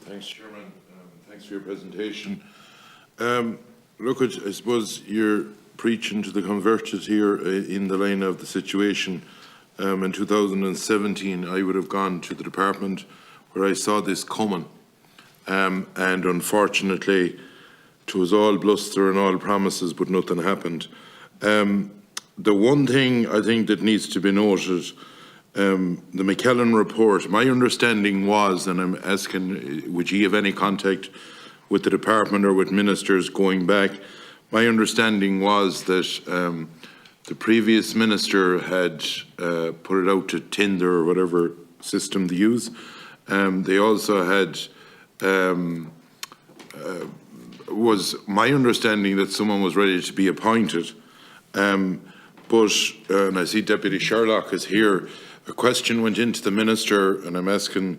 Thanks, Chairman. Thanks for your presentation. Look, I suppose you're preaching to the converted here in the line of the situation. In 2017, I would have gone to the department where I saw this coming. And unfortunately, it was all bluster and all promises, but nothing happened. The one thing I think that needs to be noted, the McKellen report, my understanding was, and I'm asking, would you have any contact with the department or with ministers going back? My understanding was that the previous minister had put it out to tender or whatever system they use. They also had, was my understanding that someone was ready to be appointed. But, and I see Deputy Sherlock is here, a question went into the Minister, and I'm asking,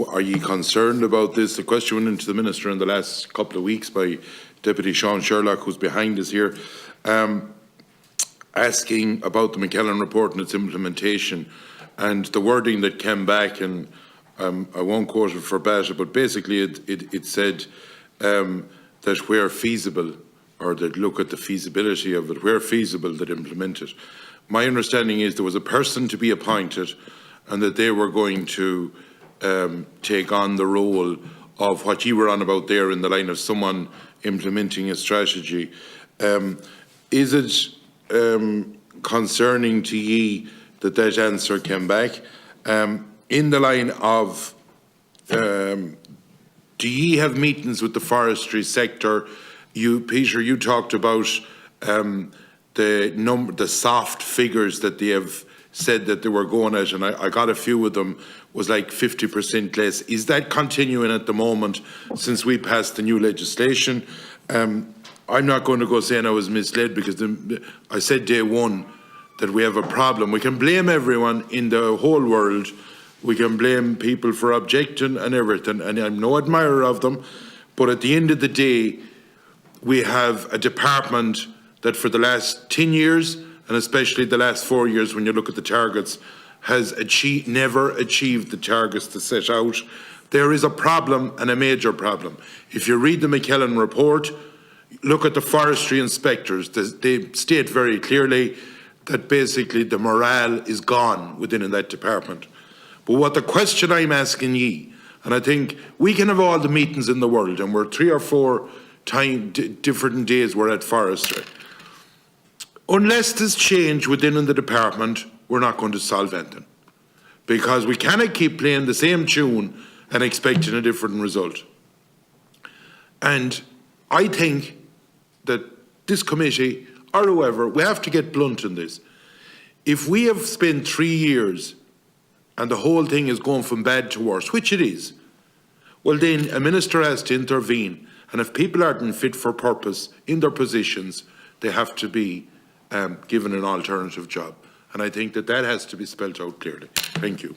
are you concerned about this? The question went into the Minister in the last couple of weeks by Deputy Sean Sherlock, who's behind us here, asking about the McKellen report and its implementation. And the wording that came back, and I won't quote it verbatim, but basically it said that where feasible, or that look at the feasibility of it, where feasible, that implement it. My understanding is there was a person to be appointed and that they were going to take on the role of what you were on about there in the line of someone implementing a strategy. Is it concerning to ye that that answer came back? In the line of, do ye have meetings with the forestry sector? You, Peter, you talked about the soft figures that they have said that they were going at, and I got a few of them, was like 50% less. Is that continuing at the moment since we passed the new legislation? I'm not going to go saying I was misled, because I said day one that we have a problem. We can blame everyone in the whole world. We can blame people for objecting and everything, and I'm no admirer of them, but at the end of the day, we have a department that for the last 10 years, and especially the last 4 years when you look at the targets, has never achieved the targets to set out. There is a problem, and a major problem. If you read the McKellen report, look at the forestry inspectors, they state very clearly that basically the morale is gone within that department. But what the question I'm asking ye, and I think we can have all the meetings in the world, and we're 3 or 4 different days we're at forestry. Unless there's change within the department, we're not going to solve anything. Because we cannot keep playing the same tune and expecting a different result. And I think that this committee, or whoever, we have to get blunt in this. If we have spent 3 years and the whole thing is going from bad to worse, which it is, well then a minister has to intervene. And if people aren't fit for purpose in their positions, they have to be given an alternative job. And I think that that has to be spelled out clearly. Thank you.